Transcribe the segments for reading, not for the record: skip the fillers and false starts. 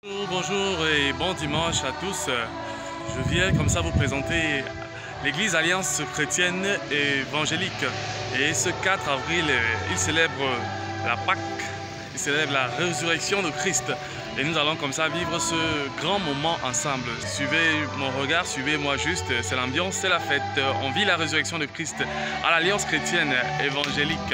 Bonjour et bon dimanche à tous. Je viens comme ça vous présenter l'église Alliance chrétienne évangélique. Et ce 4 avril, il célèbre la Pâque, il célèbre la résurrection de Christ. Et nous allons comme ça vivre ce grand moment ensemble. Suivez mon regard, suivez-moi juste, c'est l'ambiance, c'est la fête. On vit la résurrection de Christ à l'Alliance chrétienne évangélique.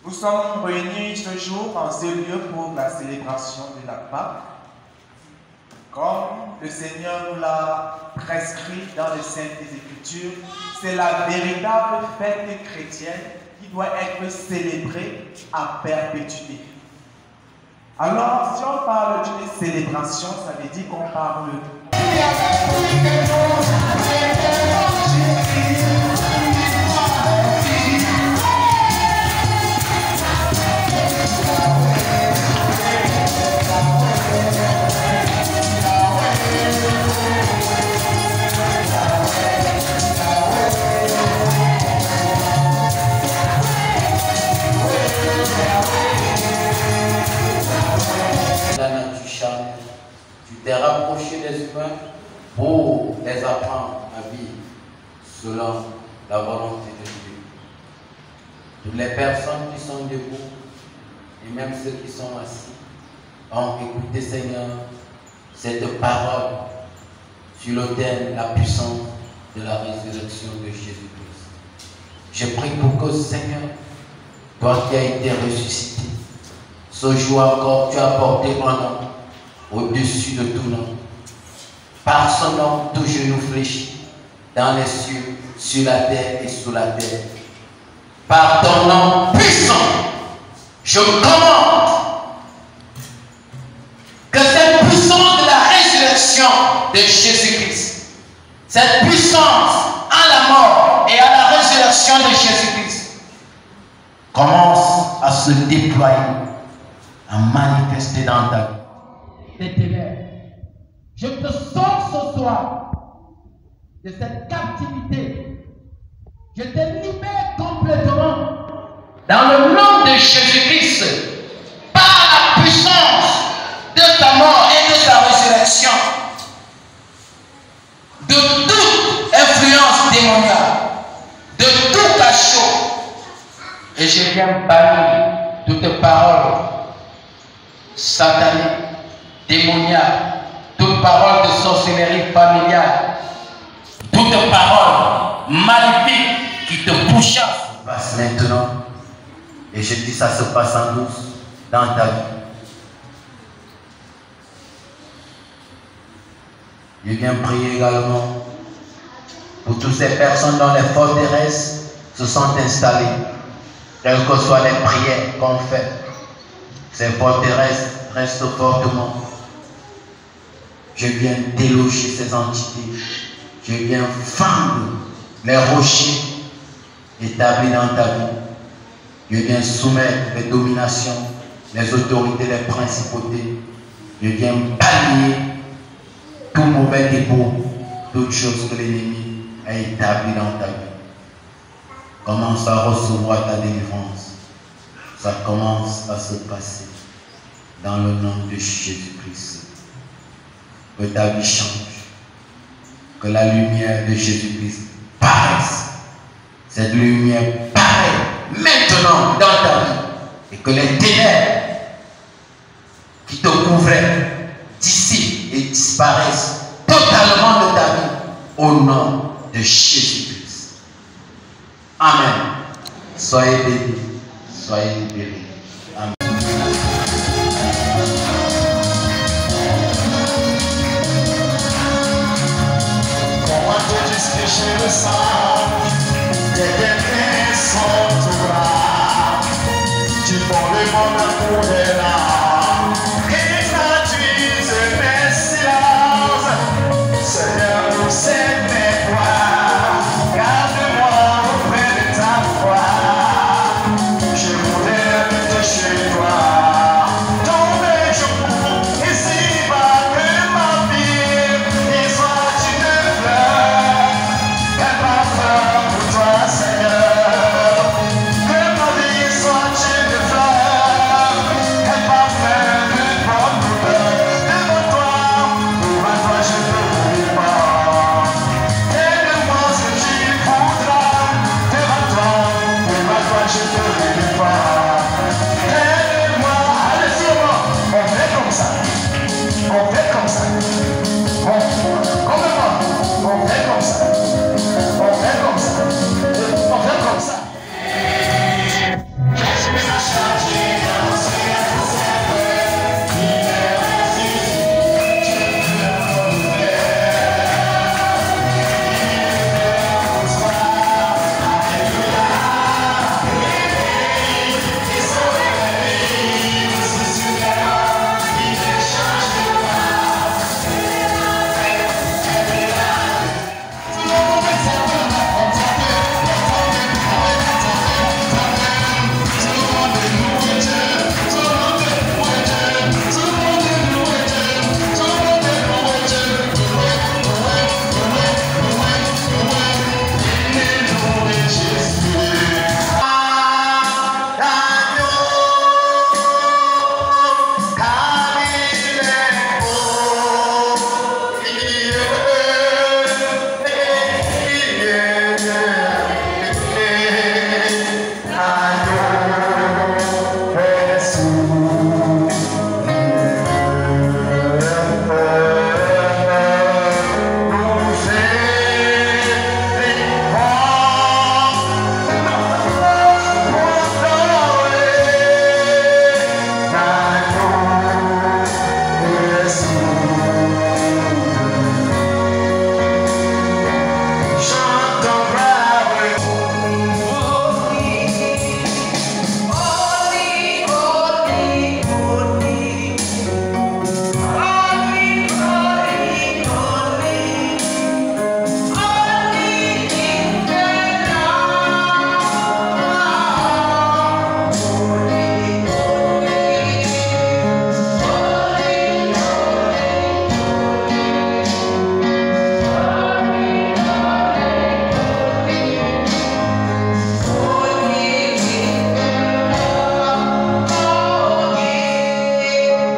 Nous sommes réunis ce jour en ce lieu pour la célébration de la Pâque. Comme le Seigneur nous l'a prescrit dans les Saintes Écritures, c'est la véritable fête chrétienne qui doit être célébrée à perpétuité. Alors, si on parle d'une célébration, ça veut dire qu'on parle tu t'es rapproché des humains pour les apprendre à vivre selon la volonté de Dieu. Toutes les personnes qui sont debout et même ceux qui sont assis ont écouté, Seigneur, cette parole sur l'autel, la puissance de la résurrection de Jésus-Christ. Je prie pour que, Seigneur, toi qui as été ressuscité, ce jour encore, tu as porté un nom au-dessus de tout nom. Par son nom, tout genou fléchit dans les cieux, sur la terre et sous la terre. Par ton nom puissant, je commande que cette puissance de la résurrection de Jésus-Christ, cette puissance à la mort et à la résurrection de Jésus-Christ, commence à se déployer, à manifester dans ta vie. Des ténèbres. Je te sors ce soir de cette captivité. Je te libère complètement. Dans le nom de Jésus-Christ, par la puissance de ta mort et de ta résurrection, de toute influence démoniaque, de tout cachot, et je viens bannir toute parole satanique, démoniaque, toute parole de sorcellerie familiale, toute parole maléfique qui te pourchasse. Passe maintenant, et je dis ça se passe en douce dans ta vie. Je viens prier également pour toutes ces personnes dont les forteresses se sont installées, quelles que soient les prières qu'on fait, ces forteresses restent fortement. Je viens déloger ces entités. Je viens fendre les rochers établis dans ta vie. Je viens soumettre les dominations, les autorités, les principautés. Je viens balayer tout mauvais dépôt, toute chose que l'ennemi a établi dans ta vie. Commence à recevoir ta délivrance. Ça commence à se passer dans le nom de Jésus-Christ. Que ta vie change, que la lumière de Jésus-Christ paraisse. Cette lumière paraît maintenant dans ta vie et que les ténèbres qui te couvraient d'ici et disparaissent totalement de ta vie au nom de Jésus-Christ. Amen. Soyez bénis, soyez libérés. Amen. Le sang, des ténèbres sont tout bras. Tu prends le monde pour des larmes et traduis mes silences. Seigneur, nous c'est mes voix.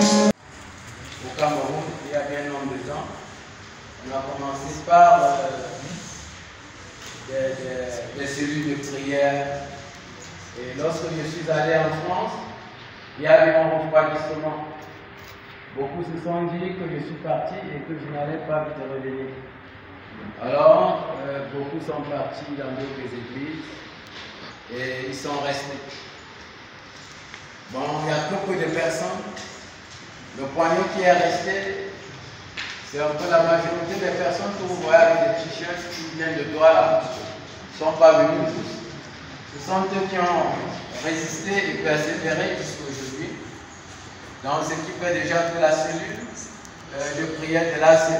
Au Cameroun, il y a bien nombre de temps, on a commencé par des cellules de prière. Et lorsque je suis allé en France, il y a eu un refroidissement. Beaucoup se sont dit que je suis parti et que je n'allais pas vite revenir. Alors, beaucoup sont partis dans d'autres églises et ils sont restés. Bon, il y a trop peu de personnes. Le poignet qui est resté, c'est un peu la majorité des personnes que vous voyez avec des t-shirts qui viennent de Douala. Ils ne sont pas venus tous. Ce sont eux qui ont résisté et persévéré jusqu'à aujourd'hui. Donc, ce qui fait déjà que la cellule de prière de l'ACE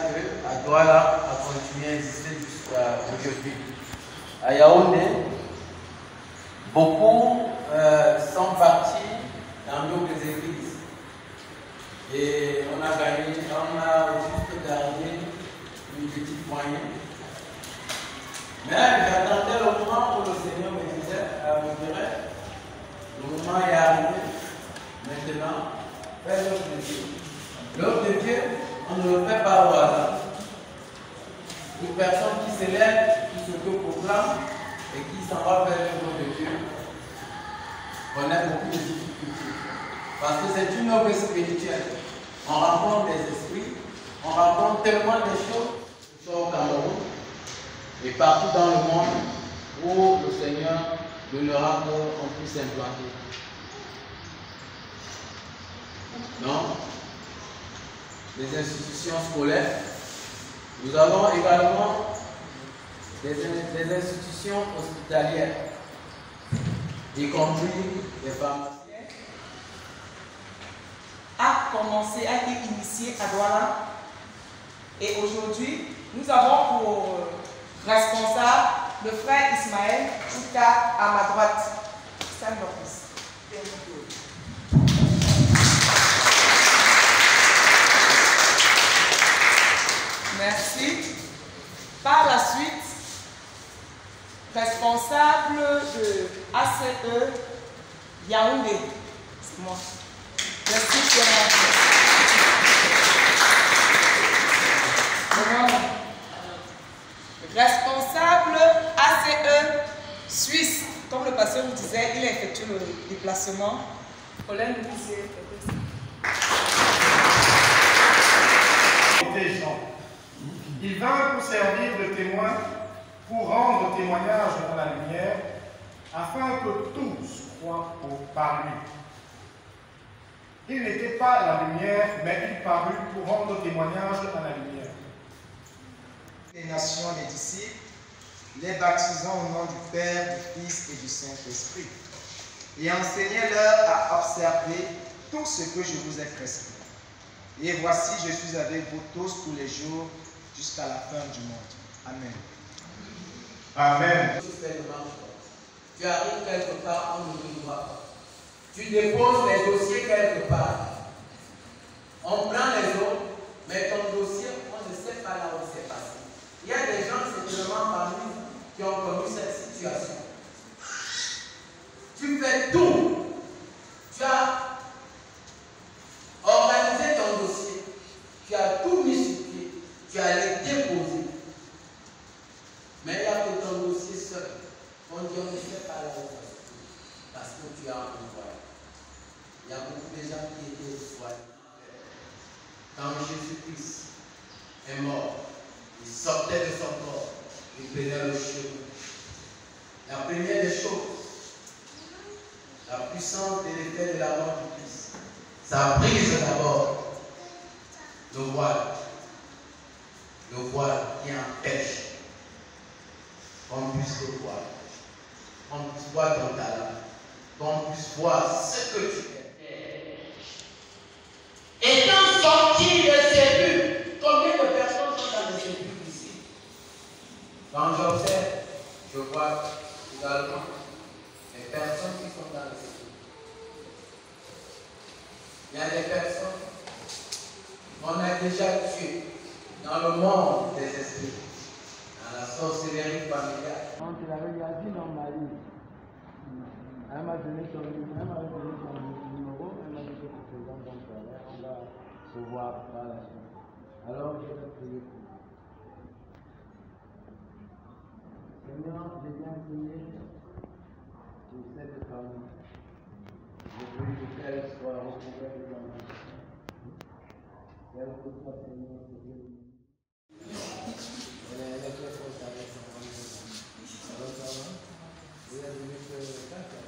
à Douala a continué à exister jusqu'à aujourd'hui. À Yaoundé, beaucoup sont partis dans d'autres églises. Et on a juste gardé une petite poignée. Mais j'attendais le moment où le Seigneur me dirait, le moment est arrivé. Maintenant, fais l'œuvre de Dieu. L'œuvre de Dieu, on ne le fait pas au hasard. Une personne qui s'élève, qui s'auto-proclame et qui s'en va faire l'œuvre de Dieu, connaît beaucoup de difficultés. Parce que c'est une œuvre spirituelle. On rencontre des esprits, on rencontre tellement de choses au Cameroun et partout dans le monde où le Seigneur donnera qu'on puisse s'implanter. Non? Les institutions scolaires. Nous avons également des institutions hospitalières, y compris des pharmacies. A été initié à Douala. Et aujourd'hui, nous avons pour responsable le frère Ismaël Outa à ma droite. Merci. Par la suite, responsable de ACE Yaoundé. C'est moi. Merci, responsable ACE Suisse. Comme le pasteur vous disait, il a effectué le déplacement. Colin nous disait. Il vint pour servir de témoin, pour rendre témoignage dans la lumière, afin que tous croient par lui. Il n'était pas la lumière, mais il parut pour rendre témoignage à la lumière. Les nations, les disciples, les baptisant au nom du Père, du Fils et du Saint-Esprit, et enseignez-leur à observer tout ce que je vous ai prescrit. Et voici, je suis avec vous tous les jours, jusqu'à la fin du monde. Amen. Amen. Tu arrives quelque part, on ne te voit pas. Tu déposes les dossiers quelque part. On prend les autres, mais ton dossier, on ne sait pas là où c'est passé. Il y a des gens, c'est vraiment parmi nous, qui ont connu cette situation. Tu fais tout. Tu as organisé ton dossier. Tu as tout mis sur pied. Tu as les déposé. Mais il n'y a que ton dossier seul. On dit, on ne sait pas là où c'est passé. Parce que tu as un pouvoir. Il y a beaucoup de gens qui étaient soignés. Quand Jésus-Christ est mort, il sortait de son corps, il prenait le chemin. La première des choses, la puissance de l'effet de la mort du Christ, ça brise d'abord le voile qui empêche qu'on puisse le voir, qu'on puisse voir ton talent, qu'on puisse voir ce que tu es. Étant sorti de ces buts, combien de personnes sont dans ces buts ici? Quand j'observe, je vois également les personnes qui sont dans ces buts. Il y a des personnes qu'on a déjà tuées dans le monde des esprits, dans la sorcellerie familiale. Quand il avait dit dans ma vie, elle m'a donné son numéro, elle m'a dit que c'est présent, donc on va recevoir par la suite. Alors je vais prier pour vous. Seigneur, je viens prier pour cette famille. Je prie que qu'elle soit recouverte dans la vie. Quel que soit, Seigneur, ce que elle est très forte avec son enfant. Alors ça va? Il a donné que 4 ans.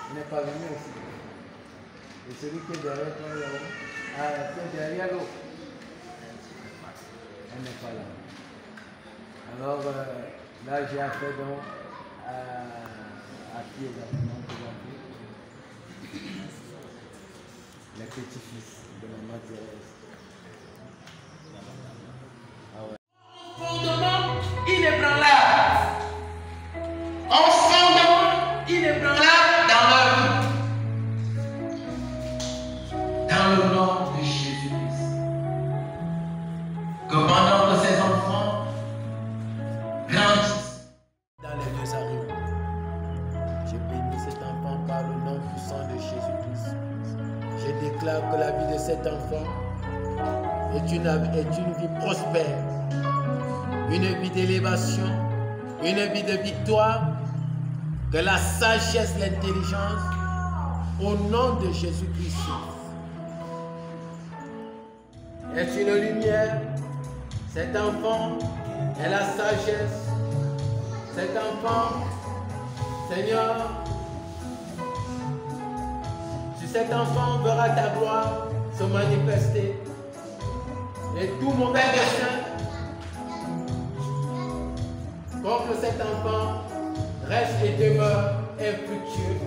Il n'est pas venu aussi. Et celui qui est derrière toi, qui est derrière l'autre, elle n'est pas là. Alors là, j'ai affaire donc à qui exactement que j'ai appelé? Les petits-fils de maman Thérèse. Ah ouais. Fondement inébranlable. En fondement inébranlable dans leur vie. Dans le nom de Jésus-Christ. Que pendant que ces enfants grandissent Dans les deux arrivent. Je bénis cet enfant par le nom puissant de Jésus-Christ. Je déclare que la vie de cet enfant est une vie prospère, une vie d'élévation, une vie de victoire, que la sagesse, l'intelligence, au nom de Jésus-Christ, est une lumière. Cet enfant est la sagesse. Cet enfant, Seigneur, sur cet enfant verra ta gloire se manifester. Et tout mauvais dessein contre cet enfant reste et demeure infructueux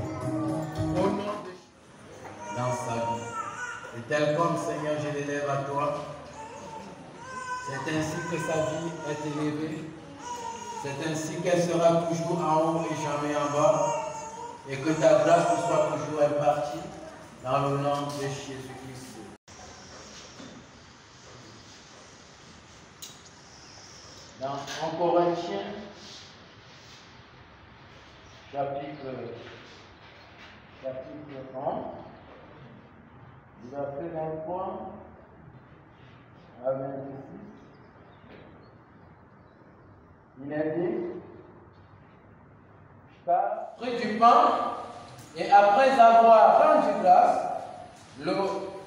au nom de Jésus. Dans sa vie. Et tel comme, Seigneur, je l'élève à toi, c'est ainsi que sa vie est élevée. C'est ainsi qu'elle sera toujours en haut et jamais en bas. Et que ta grâce te soit toujours impartie dans le nom de Jésus-Christ. En Corinthiens, chapitre 1, verset 23 à 26, il est dit, car pris du pain et après avoir rendu grâce, le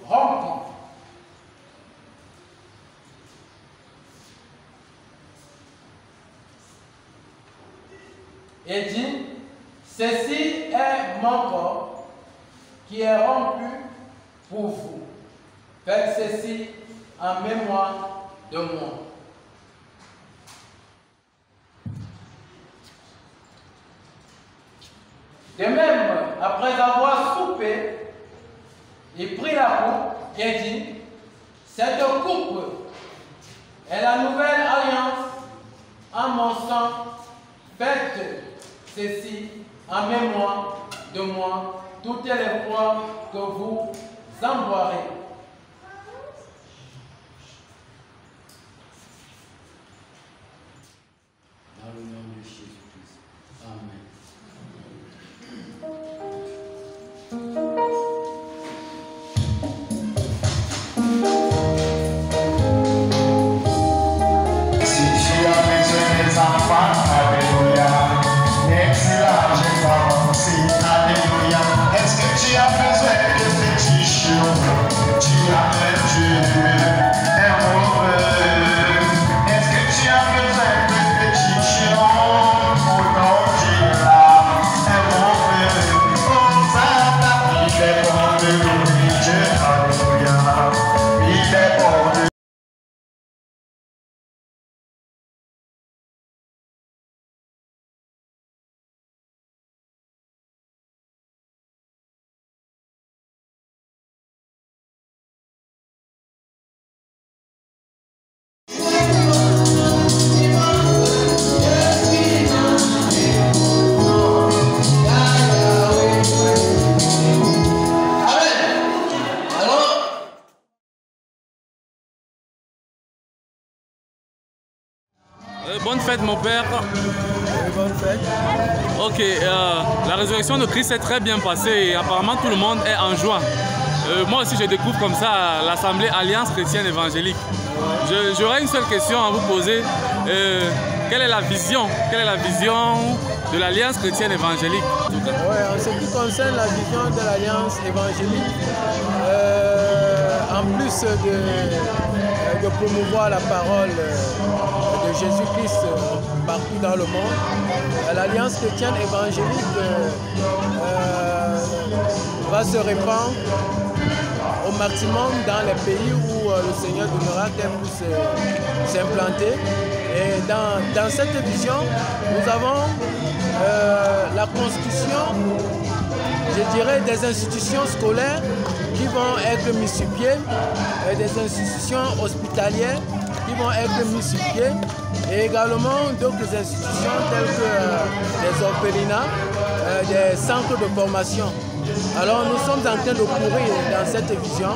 rompit. Et dit, ceci est mon corps qui est rompu pour vous. Faites ceci en mémoire de moi. De même, après avoir soupé, il prit la coupe et dit, cette coupe est la nouvelle alliance en mon sang. Faites ceci en mémoire de moi toutes les fois que vous en boirez. Dans le nom de Jésus-Christ. Amen. Si tu as besoin des enfants, alléluia. Merci là, j'ai commencé, alléluia. Est-ce que tu as besoin de petits chiots? Tu as un Dieu, un mauvais. Est-ce que tu as besoin de petits chiots? Au nom de là, un mauvais. Oh, ça, il est bon de louer Dieu, alléluia. Il est bon de Bonne fête mon père. Bonne fête. Oh, Ok, la résurrection de Christ s'est très bien passée et apparemment tout le monde est en joie. Moi aussi je découvre comme ça l'Assemblée Alliance Chrétienne Évangélique. J'aurais une seule question à vous poser. Quelle est la vision de l'Alliance Chrétienne Évangélique? En ce qui concerne la vision de l'Alliance Évangélique, en plus de promouvoir la parole de Jésus-Christ partout dans le monde, l'Alliance Chrétienne Évangélique va se répandre au maximum dans les pays où le Seigneur donnera qu'elle puisse s'implanter. Et dans cette vision, nous avons la constitution, je dirais, des institutions scolaires qui vont être mises sur pied, et des institutions hospitalières qui vont être mises sur pied, et également d'autres institutions telles que des orphelinats, des centres de formation. Alors nous sommes en train de courir dans cette vision,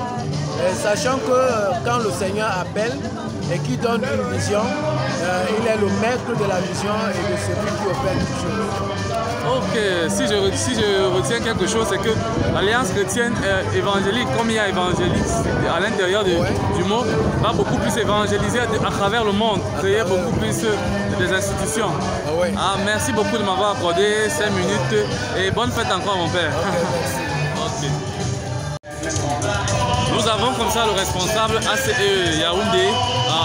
sachant que quand le Seigneur appelle et qui donne une vision, il est le maître de la vision et de celui qui opère toutes choses. Ok, si je retiens quelque chose, c'est que l'Alliance Chrétienne Évangélique, comme il y a évangélique à l'intérieur du mot, va beaucoup plus évangéliser à travers le monde, créer beaucoup plus des institutions. Merci beaucoup de m'avoir accordé 5 minutes et bonne fête encore mon père. Okay. Nous avons comme ça le responsable ACE Yaoundé,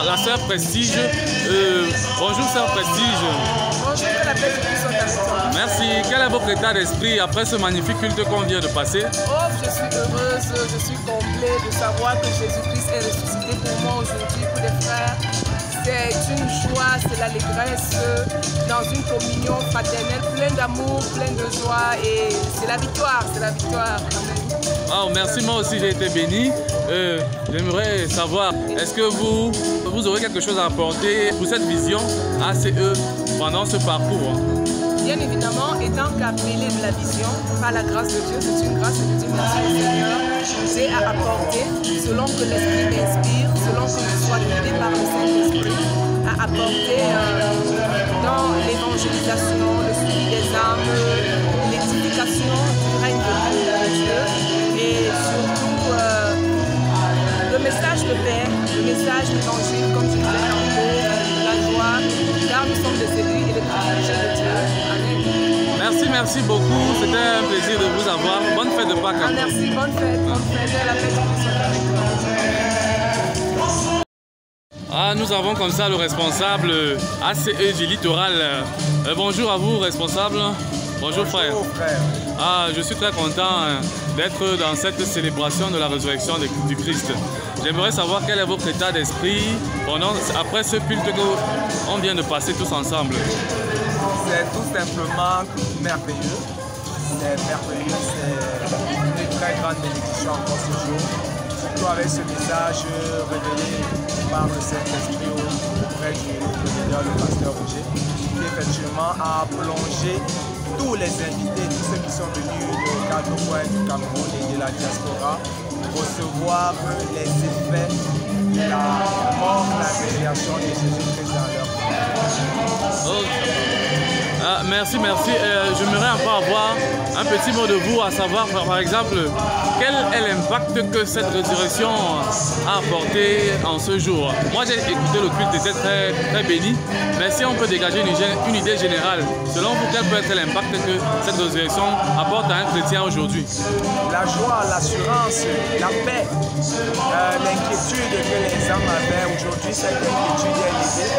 la sœur Prestige. Bonjour sœur Prestige. Bonjour, que la paix de Christ soit avec toi. Merci. Quel est votre état d'esprit après ce magnifique culte qu'on vient de passer? Oh, je suis heureuse, je suis comblée de savoir que Jésus-Christ est ressuscité pour moi aujourd'hui, pour les frères. C'est une joie, c'est l'allégresse dans une communion fraternelle, pleine d'amour, pleine de joie et c'est la victoire, c'est la victoire. Amen. Oh, merci, moi aussi j'ai été béni. J'aimerais savoir, est-ce que vous aurez quelque chose à apporter pour cette vision ACE pendant ce parcours? Bien évidemment, étant qu'appelé de la vision par la grâce de Dieu, c'est une grâce de Dieu, merci au Seigneur. J'ai à apporter, selon que l'Esprit m'inspire, selon que je sois guidé par le Saint-Esprit, à apporter dans l'évangélisation, le suivi des âmes, l'édification du règne de Dieu et surtout le message de paix, le message d'évangile, comme je disais tantôt, la joie, car nous sommes des élus et des privilégiés de Dieu. Amen. Merci beaucoup. C'était un plaisir de vous avoir. Bonne fête de Pâques. Merci, bonne fête. La fête de Christ soit avec toi. Nous avons comme ça le responsable ACE du littoral. Bonjour à vous, responsable. Bonjour frère. Bonjour frère. Je suis très content d'être dans cette célébration de la résurrection du Christ. J'aimerais savoir quel est votre état d'esprit après ce culte qu'on vient de passer tous ensemble. C'est tout simplement merveilleux. C'est merveilleux, c'est une très grande bénédiction encore ce jour. Surtout avec ce message révélé par le Saint-Esprit auprès du président, le pasteur Roger, qui effectivement a plongé tous les invités, tous ceux qui sont venus de quatre coins du Cameroun et de la diaspora, recevoir les effets de la mort, la résurrection de Jésus-Christ dans leur vie. Merci. J'aimerais encore avoir un petit mot de vous, à savoir par exemple, quel est l'impact que cette résurrection a apporté en ce jour. Moi j'ai écouté le culte, c'était très béni, mais si on peut dégager une idée générale, selon vous, quel peut être l'impact que cette résurrection apporte à un chrétien aujourd'hui? La joie, l'assurance, la paix, l'inquiétude que les hommes avaient aujourd'hui, cette inquiétude est levée.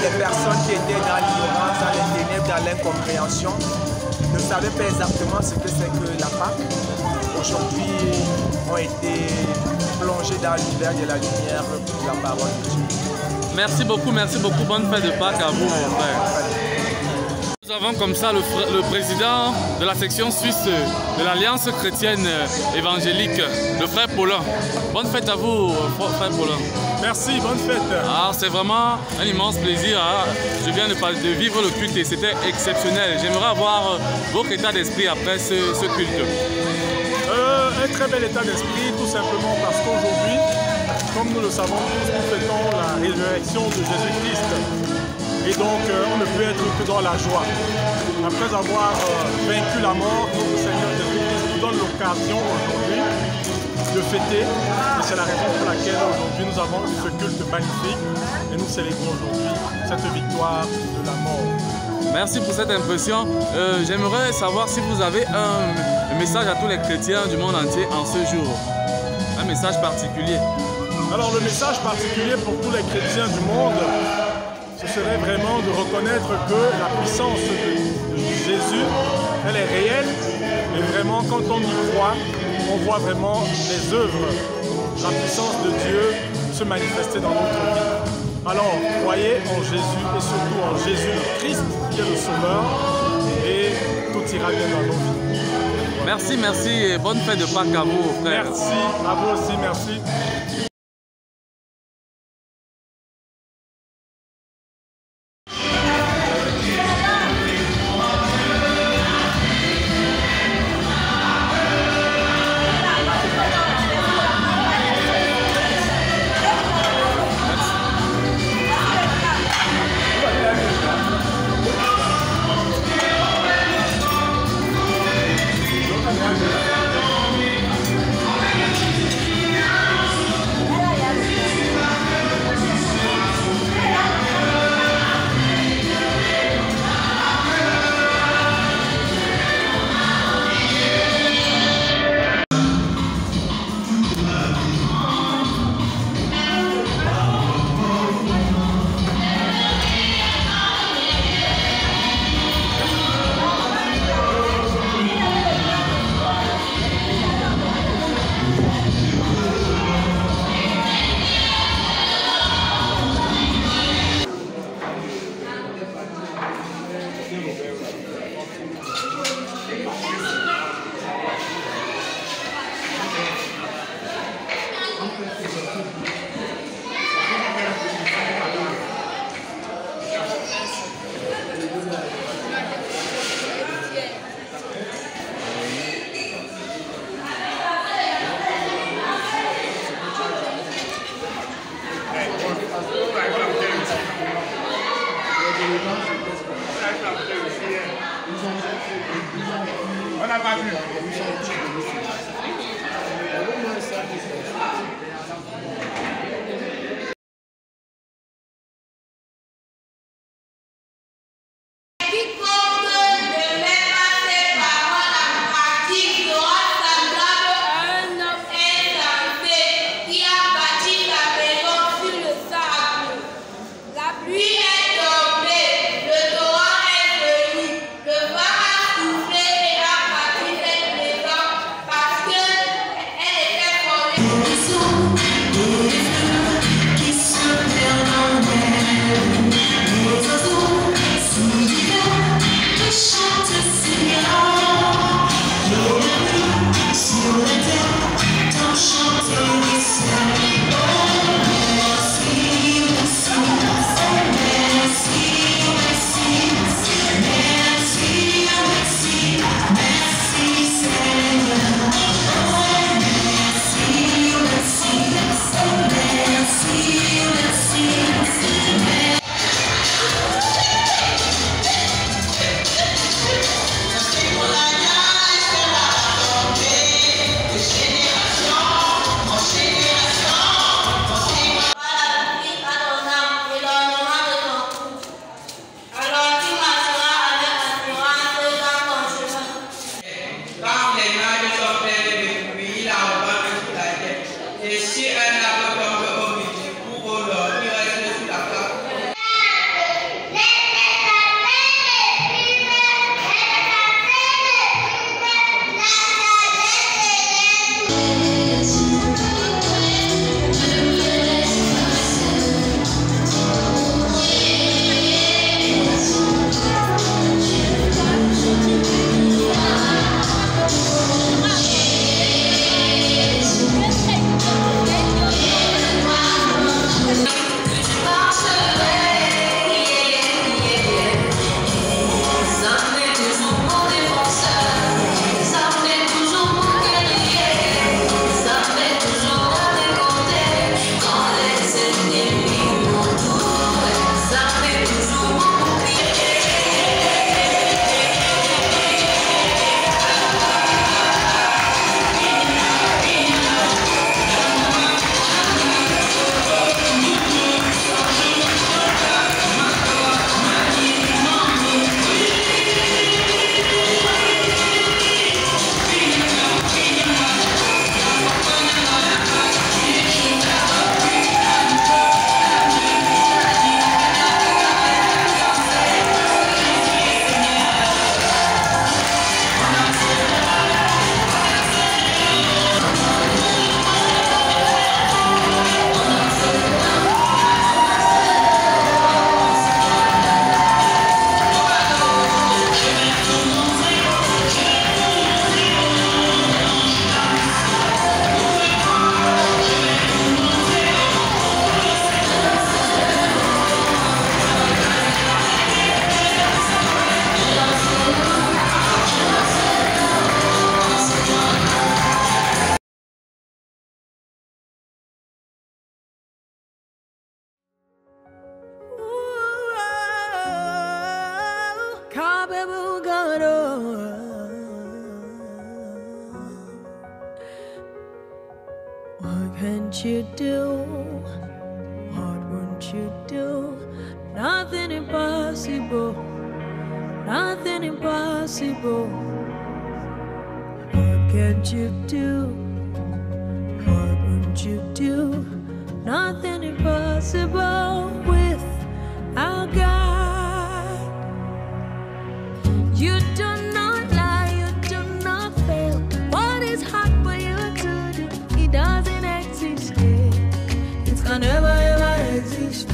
Les personnes qui étaient dans l'ignorance, dans les ténèbres, dans l'incompréhension, ne savaient pas exactement ce que c'est que la Pâque. Aujourd'hui, ont été plongés dans l'univers de la lumière pour la parole de Dieu. Merci beaucoup. Bonne fête de Pâques à vous, mon frère. Nous avons comme ça le président de la section suisse de l'Alliance chrétienne évangélique, le frère Paulin. Bonne fête à vous, frère Paulin. Merci, bonne fête. C'est vraiment un immense plaisir. Je viens de vivre le culte et c'était exceptionnel. J'aimerais avoir votre état d'esprit après ce culte. Un très bel état d'esprit, tout simplement parce qu'aujourd'hui, comme nous le savons tous, nous fêtons la résurrection de Jésus-Christ. Et donc, on ne peut être que dans la joie. Après avoir vaincu la mort, notre Seigneur Jésus-Christ nous donne l'occasion aujourd'hui de fêter. Et c'est la raison pour laquelle aujourd'hui nous avons ce culte magnifique et nous célébrons aujourd'hui cette victoire de la mort. Merci pour cette impression. J'aimerais savoir si vous avez un message à tous les chrétiens du monde entier en ce jour. Un message particulier. Alors le message particulier pour tous les chrétiens du monde, ce serait vraiment de reconnaître que la puissance de Jésus, elle est réelle. Et vraiment, quand on y croit, on voit vraiment les œuvres, la puissance de Dieu se manifester dans notre vie. Alors, croyez en Jésus et surtout en Jésus le Christ, qui est le Sauveur, et tout ira bien dans nos vies. Merci, merci et bonne fête de Pâques à vous, frère. Merci, à vous aussi, merci. On n'a pas vu. Par What can't you do? What won't you do? Nothing impossible. Nothing impossible. What can't you do? What won't you do? Nothing impossible with our God. You do not lie, you do not fail. What is hard for you to do? It doesn't exist. It can never ever exist.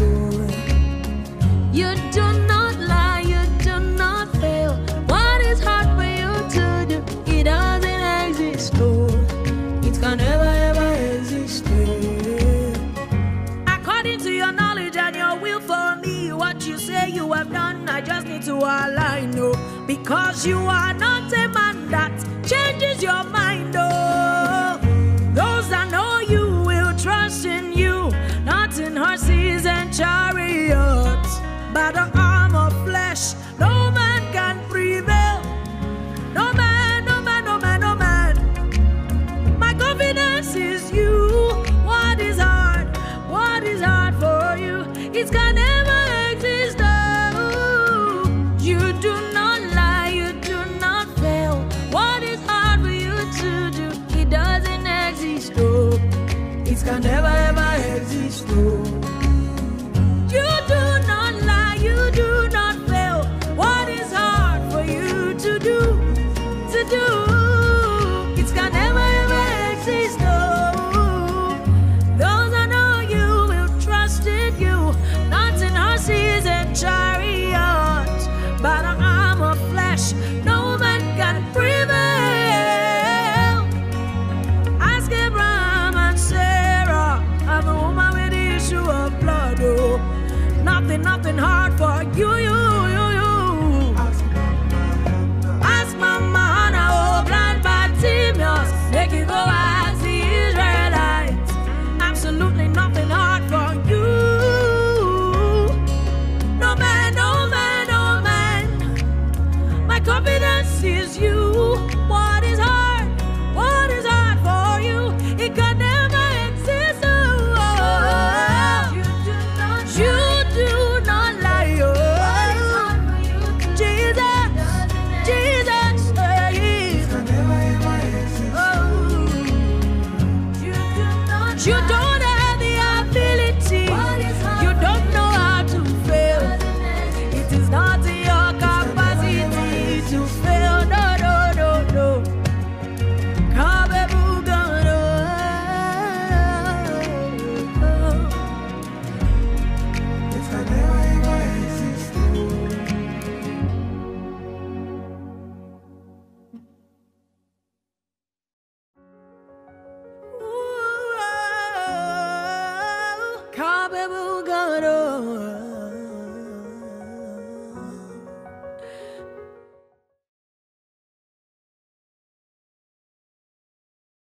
You do not lie, you do not fail. What is hard for you to do? It doesn't exist. It can never ever exist. According to your knowledge and your will for me, what you say you have done, I just need to align, no. Because you are not a man that changes your mind, oh. Those that know you will trust in you, not in horses and chariots. By the arm of flesh, no man can prevail. No man, no man, no man, no man. My confidence is you. What is hard for you? It can never exist. Oh, you do not lie, you do not fail. What is hard for you to do? It doesn't exist. Oh, it can never ever exist. Oh, you do not lie, you do not fail. What is hard for you to do? It can never ever exist. Oh, those I know you will trust in you, not in horses and chariots. By the arm of flesh, no man can prevail. Ask Abraham and Sarah, I'm a woman with the issue of blood. Oh, nothing hard for you. Ask Mama Hannah, oh, blind Bartimaeus, make you go as the Israelites. Absolutely nothing hard for you. No man, no man, no man. My confidence is you. What is hard for you? It can never exist. Oh, you do not lie. Oh, Jesus, you don't have the ability. You don't know how to fail. It is not in your capacity to fail. No, no, no, no. It can never ever exist. Kabebugado.